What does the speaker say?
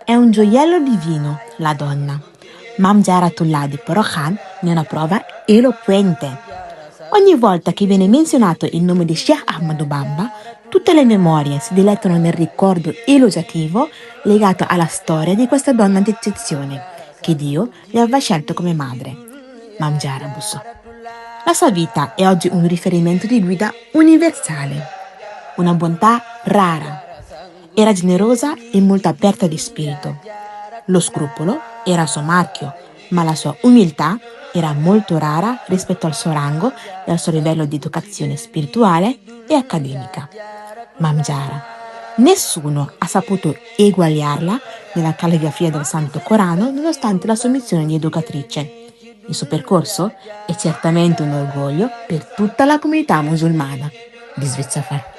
È un gioiello divino, la donna. Mam Jaratullah di Porokhan ne è una prova eloquente. Ogni volta che viene menzionato il nome di Sheikh Ahmadou Bamba, tutte le memorie si dilettano nel ricordo elogiativo legato alla storia di questa donna d'eccezione, che Dio le aveva scelto come madre. Mam Jara Busso. La sua vita è oggi un riferimento di guida universale, una bontà rara. Era generosa e molto aperta di spirito. Lo scrupolo era il suo marchio, ma la sua umiltà era molto rara rispetto al suo rango e al suo livello di educazione spirituale e accademica. Mam Jara. Nessuno ha saputo eguagliarla nella calligrafia del Santo Corano nonostante la sua missione di educatrice. Il suo percorso è certamente un orgoglio per tutta la comunità musulmana di Svizzera.